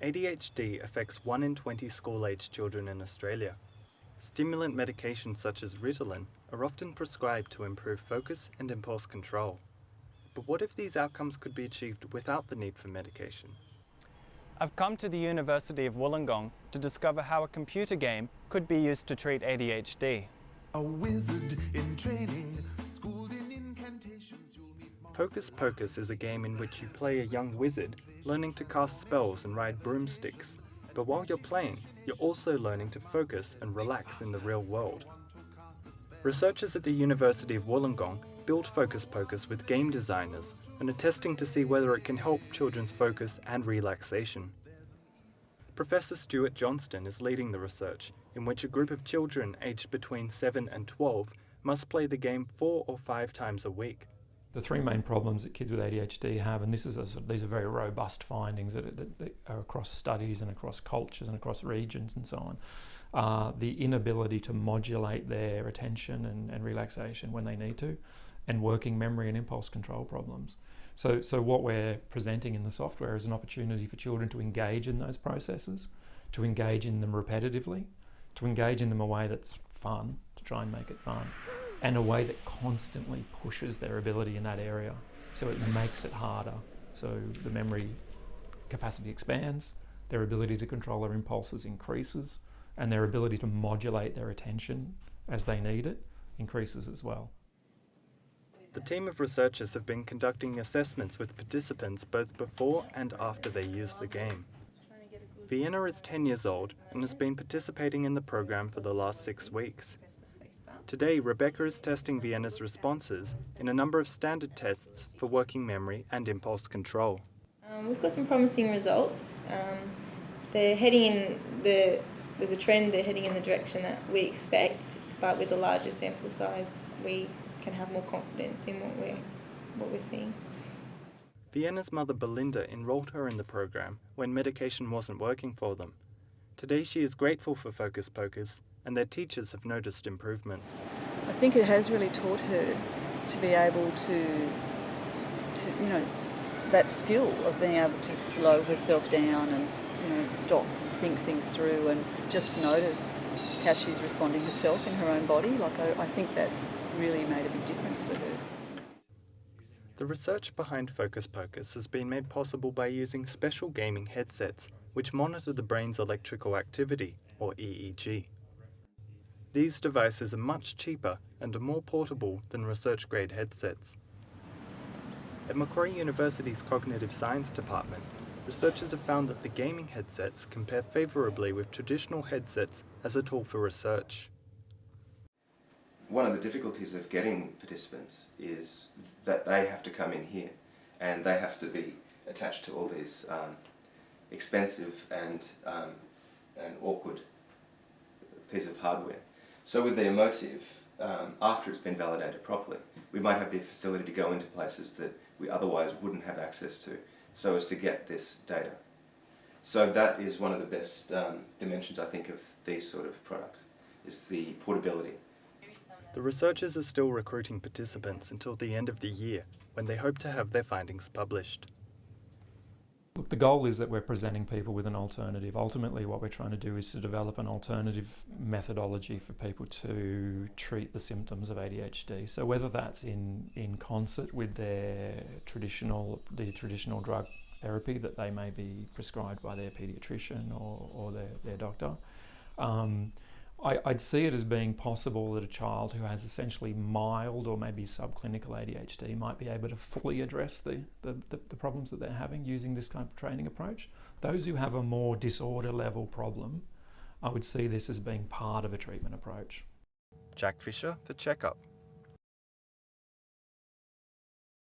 ADHD affects 1 in 20 school-aged children in Australia. Stimulant medications such as Ritalin are often prescribed to improve focus and impulse control. But what if these outcomes could be achieved without the need for medication? I've come to the University of Wollongong to discover how a computer game could be used to treat ADHD. A wizard in training, schooled in incantations, you'll meet Focus Pocus is a game in which you play a young wizard, learning to cast spells and ride broomsticks. But while you're playing, you're also learning to focus and relax in the real world. Researchers at the University of Wollongong built Focus Pocus with game designers and are testing to see whether it can help children's focus and relaxation. Professor Stuart Johnston is leading the research, in which a group of children aged between 7 and 12 must play the game 4 or 5 times a week. The three main problems that kids with ADHD have, and these are very robust findings that are across studies and across cultures and across regions and so on, are the inability to modulate their attention and relaxation when they need to, and working memory and impulse control problems. So what we're presenting in the software is an opportunity for children to engage in those processes, to engage in them repetitively, to engage in them in a way that's fun, to try and make it fun, and a way that constantly pushes their ability in that area. So it makes it harder. So the memory capacity expands, their ability to control their impulses increases, and their ability to modulate their attention as they need it increases as well. The team of researchers have been conducting assessments with participants both before and after they use the game. Vienna is 10 years old and has been participating in the program for the last 6 weeks. Today, Rebecca is testing Vienna's responses in a number of standard tests for working memory and impulse control. We've got some promising results. There's a trend, they're heading in the direction that we expect, but with a larger sample size, we can have more confidence in what we're seeing. Vienna's mother Belinda enrolled her in the program when medication wasn't working for them. Today she is grateful for Focus Pocus, and their teachers have noticed improvements. I think it has really taught her to be able to that skill of being able to slow herself down and, stop, think things through and just notice how she's responding herself in her own body. I think that's really made a big difference for her. The research behind Focus Pocus has been made possible by using special gaming headsets which monitor the brain's electrical activity, or EEG. These devices are much cheaper and are more portable than research-grade headsets. At Macquarie University's Cognitive Science Department, researchers have found that the gaming headsets compare favourably with traditional headsets as a tool for research. One of the difficulties of getting participants is that they have to come in here and they have to be attached to all these expensive and awkward piece of hardware. So with the emotive, after it's been validated properly, we might have the facility to go into places that we otherwise wouldn't have access to, so as to get this data. So that is one of the best dimensions, I think, of these sort of products, is the portability. The researchers are still recruiting participants until the end of the year, when they hope to have their findings published. Look, the goal is that we're presenting people with an alternative. Ultimately, what we're trying to do is to develop an alternative methodology for people to treat the symptoms of ADHD. So whether that's in concert with the traditional drug therapy that they may be prescribed by their paediatrician or their doctor, I'd see it as being possible that a child who has essentially mild or maybe subclinical ADHD might be able to fully address the problems that they're having using this kind of training approach. Those who have a more disorder level problem, I would see this as being part of a treatment approach. Jack Fisher for Checkup.